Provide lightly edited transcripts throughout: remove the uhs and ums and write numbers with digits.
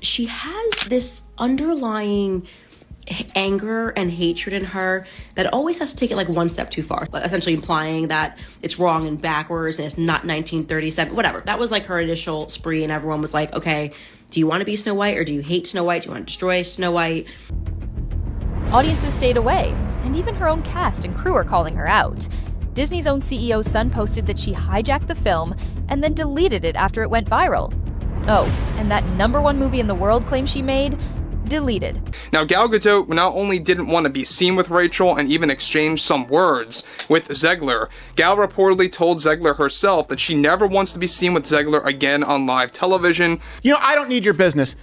she has this underlying anger and hatred in her that always has to take it like one step too far, essentially implying that it's wrong and backwards and it's not 1937, whatever. That was like her initial spree, and everyone was like, okay, do you want to be Snow White or do you hate Snow White? Do you want to destroy Snow White? Audiences stayed away, and even her own cast and crew are calling her out. Disney's own CEO's son posted that she hijacked the film and then deleted it after it went viral. Oh, and that #1 movie in the world claim she made? Deleted. Now, Gal Gadot not only didn't want to be seen with Rachel and even exchanged some words with Zegler, Gal reportedly told Zegler herself that she never wants to be seen with Zegler again on live television. You know, I don't need your business.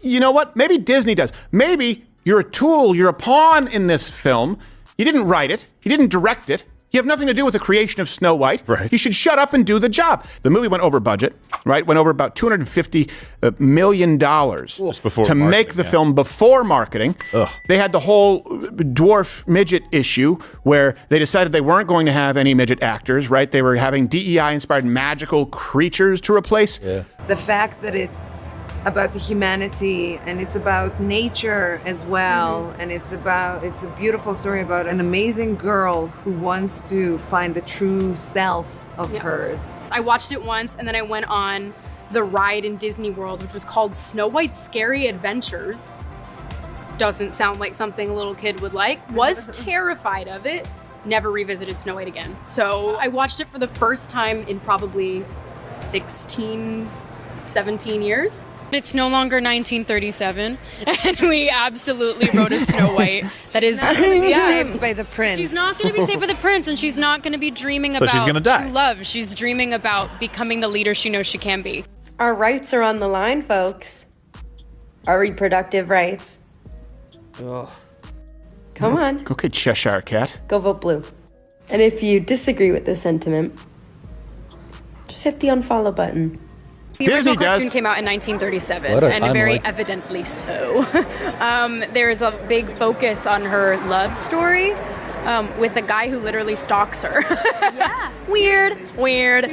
You know what? Maybe Disney does. Maybe you're a tool, you're a pawn in this film. You didn't write it. You didn't direct it. You have nothing to do with the creation of Snow White. Right. You should shut up and do the job. The movie went over budget, right? Went over about $250 million to make the film before marketing. Ugh. They had the whole dwarf midget issue where they decided they weren't going to have any midget actors, right? They were having DEI-inspired magical creatures to replace. Yeah. The fact that it's about the humanity and it's about nature as well, and it's a beautiful story about an amazing girl who wants to find the true self of hers. I watched it once and then I went on the ride in Disney World, which was called Snow White's Scary Adventures. Doesn't sound like something a little kid would like. Was terrified of it. Never revisited Snow White again. So I watched it for the first time in probably 16, 17 years. It's no longer 1937, and we absolutely wrote a Snow White that is Saved by the prince. She's not going to be saved by the prince, and she's not going to be dreaming So about she's gonna die. true love. She's dreaming about becoming the leader she knows she can be. Our rights are on the line, folks. Our reproductive rights. Ugh. Come on, Okay, Cheshire Cat. go vote blue. And if you disagree with this sentiment, just hit the unfollow button. The Disney original cartoon does. came out in 1937, What a and very timeline. evidently so. There's a big focus on her love story with a guy who literally stalks her. Yeah. Weird. Super weird.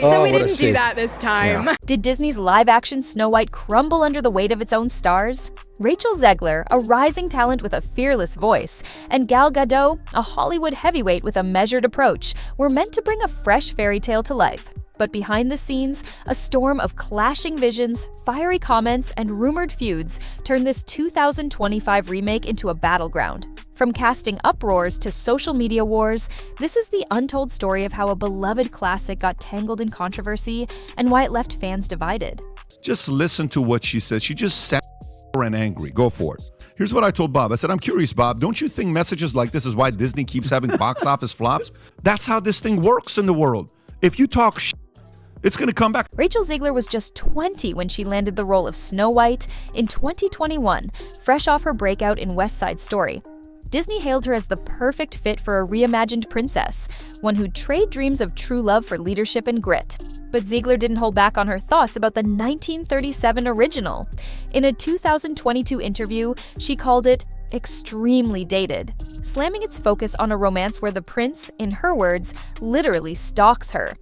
So we what a didn't do shame. that this time. Yeah. Did Disney's live-action Snow White crumble under the weight of its own stars? Rachel Zegler, a rising talent with a fearless voice, and Gal Gadot, a Hollywood heavyweight with a measured approach, were meant to bring a fresh fairy tale to life. But behind the scenes, a storm of clashing visions, fiery comments, and rumored feuds turned this 2025 remake into a battleground. From casting uproars to social media wars, this is the untold story of how a beloved classic got tangled in controversy and why it left fans divided. Just listen to what she says. She just sat and angry. Go for it. Here's what I told Bob. I said, I'm curious, Bob, don't you think messages like this is why Disney keeps having box office flops? That's how this thing works in the world. If you talk it's going to come back. Rachel Zegler was just 20 when she landed the role of Snow White in 2021, fresh off her breakout in West Side Story. Disney hailed her as the perfect fit for a reimagined princess, one who'd trade dreams of true love for leadership and grit. But Zegler didn't hold back on her thoughts about the 1937 original. In a 2022 interview, she called it extremely dated, slamming its focus on a romance where the prince, in her words, literally stalks her.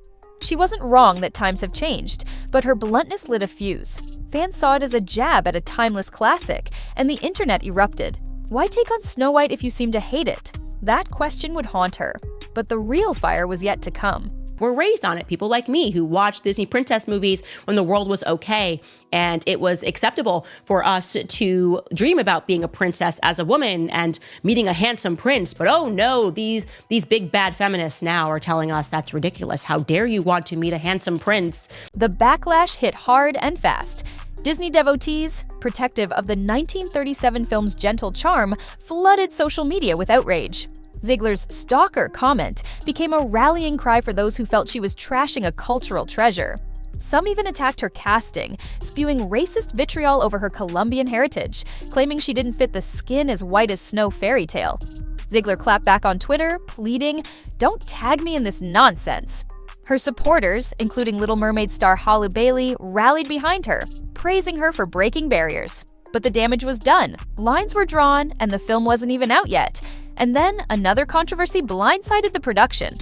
She wasn't wrong that times have changed, but her bluntness lit a fuse. Fans saw it as a jab at a timeless classic, and the internet erupted. Why take on Snow White if you seem to hate it? That question would haunt her. But the real fire was yet to come. We're raised on it. People like me who watched Disney princess movies when the world was okay and it was acceptable for us to dream about being a princess as a woman and meeting a handsome prince. But oh no, these big bad feminists now are telling us that's ridiculous. How dare you want to meet a handsome prince? The backlash hit hard and fast. Disney devotees, protective of the 1937 film's gentle charm, flooded social media with outrage. Zegler's stalker comment became a rallying cry for those who felt she was trashing a cultural treasure. Some even attacked her casting, spewing racist vitriol over her Colombian heritage, claiming she didn't fit the skin as white as snow fairy tale. Zegler clapped back on Twitter, pleading, "Don't tag me in this nonsense." Her supporters, including Little Mermaid star Halle Bailey, rallied behind her, praising her for breaking barriers. But the damage was done. Lines were drawn, and the film wasn't even out yet. And then another controversy blindsided the production.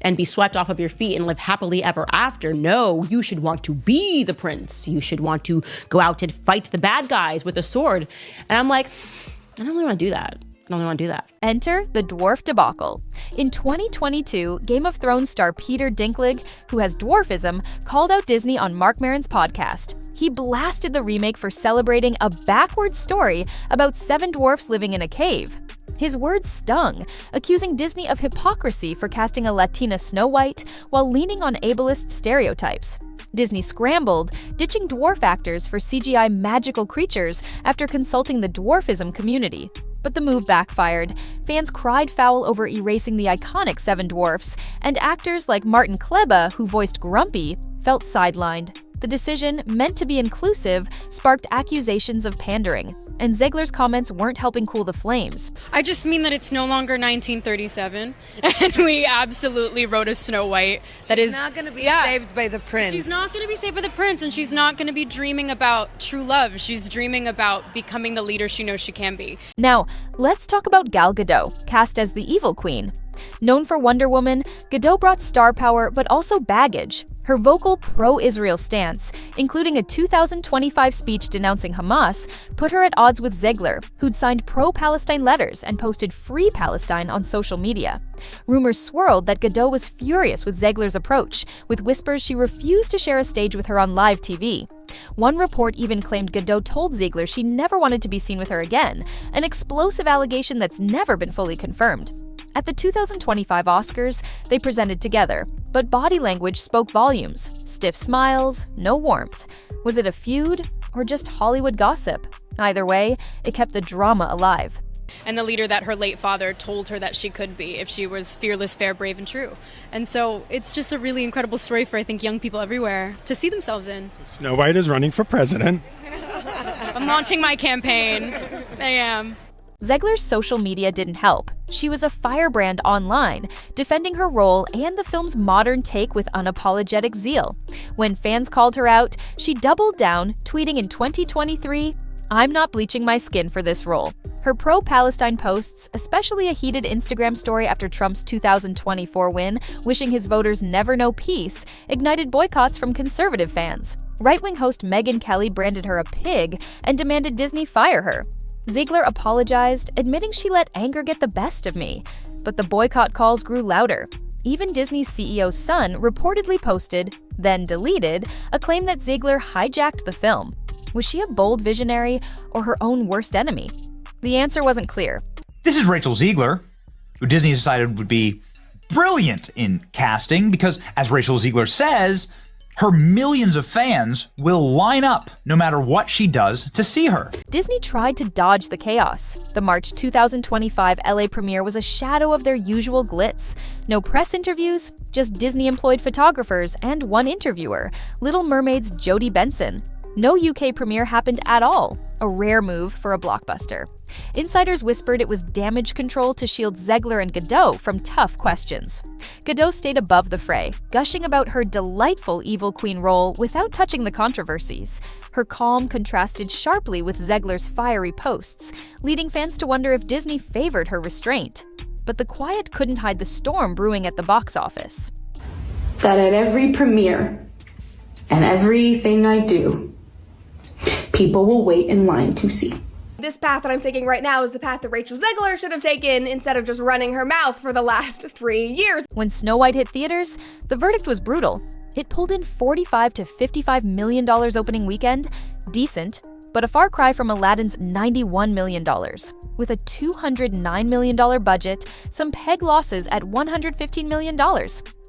and be swept off of your feet and live happily ever after. No, you should want to be the prince. You should want to go out and fight the bad guys with a sword. And I'm like, I don't really want to do that. I don't really want to do that. Enter the dwarf debacle. In 2022, Game of Thrones star Peter Dinklage, who has dwarfism, called out Disney on Marc Maron's podcast. He blasted the remake for celebrating a backwards story about 7 dwarfs living in a cave. His words stung, accusing Disney of hypocrisy for casting a Latina Snow White while leaning on ableist stereotypes. Disney scrambled, ditching dwarf actors for CGI magical creatures after consulting the dwarfism community. But the move backfired. Fans cried foul over erasing the iconic 7 dwarfs, and actors like Martin Kleba, who voiced Grumpy, felt sidelined. The decision, meant to be inclusive, sparked accusations of pandering, and Zegler's comments weren't helping cool the flames. I just mean that it's no longer 1937, and we absolutely wrote a Snow White that is not going to be saved by the prince. She's not going to be saved by the prince, and she's not going to be dreaming about true love. She's dreaming about becoming the leader she knows she can be. Now, let's talk about Gal Gadot, cast as the Evil Queen. Known for Wonder Woman, Gadot brought star power but also baggage. Her vocal pro-Israel stance, including a 2025 speech denouncing Hamas, put her at odds with Zegler, who'd signed pro-Palestine letters and posted Free Palestine on social media. Rumors swirled that Gadot was furious with Zegler's approach, with whispers she refused to share a stage with her on live TV. One report even claimed Gadot told Zegler she never wanted to be seen with her again, an explosive allegation that's never been fully confirmed. At the 2025 Oscars, they presented together, but body language spoke volumes. Stiff smiles, no warmth. Was it a feud or just Hollywood gossip? Either way, it kept the drama alive. And the leader that her late father told her that she could be if she was fearless, fair, brave, and true. And so it's just a really incredible story for, I think, young people everywhere to see themselves in. Snow White is running for president. I'm launching my campaign. I am. Zegler's social media didn't help. She was a firebrand online, defending her role and the film's modern take with unapologetic zeal. When fans called her out, she doubled down, tweeting in 2023, "I'm not bleaching my skin for this role." Her pro-Palestine posts, especially a heated Instagram story after Trump's 2024 win, wishing his voters never know peace, ignited boycotts from conservative fans. Right-wing host Megyn Kelly branded her a pig and demanded Disney fire her. Zegler apologized, admitting she let anger get the best of me. But the boycott calls grew louder. Even Disney's CEO's son reportedly posted, then deleted, a claim that Zegler hijacked the film. Was she a bold visionary or her own worst enemy? The answer wasn't clear. This is Rachel Zegler, who Disney decided would be brilliant in casting because, as Rachel Zegler says, her millions of fans will line up no matter what she does to see her. Disney tried to dodge the chaos. The March 2025 LA premiere was a shadow of their usual glitz. No press interviews, just Disney-employed photographers and one interviewer, Little Mermaid's Jodie Benson. No UK premiere happened at all, a rare move for a blockbuster. Insiders whispered it was damage control to shield Zegler and Gadot from tough questions. Gadot stayed above the fray, gushing about her delightful Evil Queen role without touching the controversies. Her calm contrasted sharply with Zegler's fiery posts, leading fans to wonder if Disney favored her restraint. But the quiet couldn't hide the storm brewing at the box office. That at every premiere and everything I do, people will wait in line to see. This path that I'm taking right now is the path that Rachel Zegler should have taken instead of just running her mouth for the last 3 years. When Snow White hit theaters, the verdict was brutal. It pulled in $45 to $55 million opening weekend, decent, but a far cry from Aladdin's $91 million. With a $209 million budget, some peg losses at $115 million.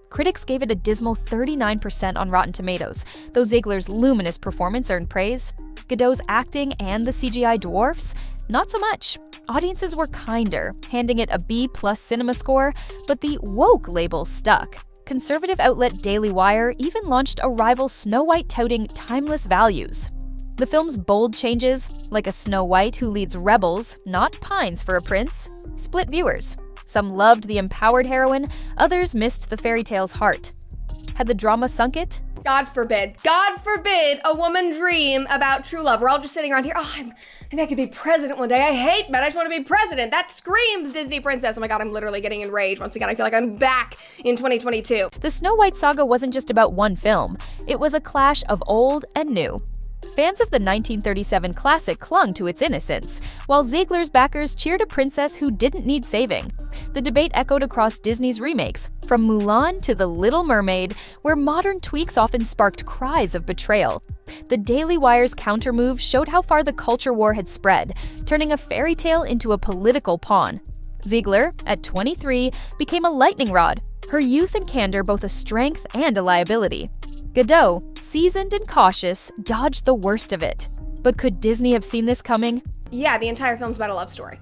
Critics gave it a dismal 39% on Rotten Tomatoes, though Zegler's luminous performance earned praise. Gadot's acting and the CGI dwarfs, not so much. Audiences were kinder, handing it a B+ cinema score, but the woke label stuck. Conservative outlet Daily Wire even launched a rival Snow White touting timeless values. The film's bold changes, like a Snow White who leads rebels, not pines for a prince, split viewers. Some loved the empowered heroine, others missed the fairy tale's heart. Had the drama sunk it? God forbid a woman dream about true love. We're all just sitting around here. Oh, maybe I could be president one day. I hate men. I just want to be president. That screams Disney princess. Oh my God, I'm literally getting enraged. Once again, I feel like I'm back in 2022. The Snow White saga wasn't just about one film. It was a clash of old and new. Fans of the 1937 classic clung to its innocence, while Zegler's backers cheered a princess who didn't need saving. The debate echoed across Disney's remakes, from Mulan to The Little Mermaid, where modern tweaks often sparked cries of betrayal. The Daily Wire's countermove showed how far the culture war had spread, turning a fairy tale into a political pawn. Zegler, at 23, became a lightning rod, her youth and candor both a strength and a liability. Gadot, seasoned and cautious, dodged the worst of it. But could Disney have seen this coming? Yeah, the entire film's about a love story.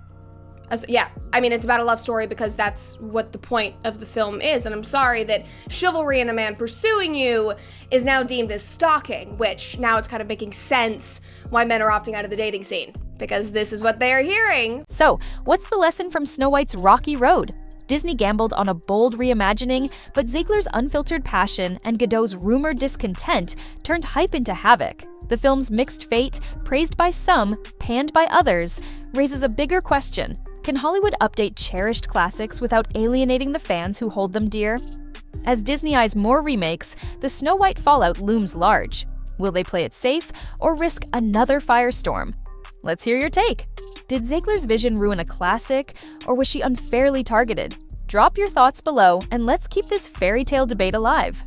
It's about a love story because that's what the point of the film is. And I'm sorry that chivalry and a man pursuing you is now deemed as stalking, which now it's kind of making sense why men are opting out of the dating scene, because this is what they are hearing. So, what's the lesson from Snow White's rocky road? Disney gambled on a bold reimagining, but Zegler's unfiltered passion and Gadot's rumored discontent turned hype into havoc. The film's mixed fate, praised by some, panned by others, raises a bigger question. Can Hollywood update cherished classics without alienating the fans who hold them dear? As Disney eyes more remakes, the Snow White fallout looms large. Will they play it safe or risk another firestorm? Let's hear your take. Did Zegler's vision ruin a classic, or was she unfairly targeted? Drop your thoughts below, and let's keep this fairy tale debate alive.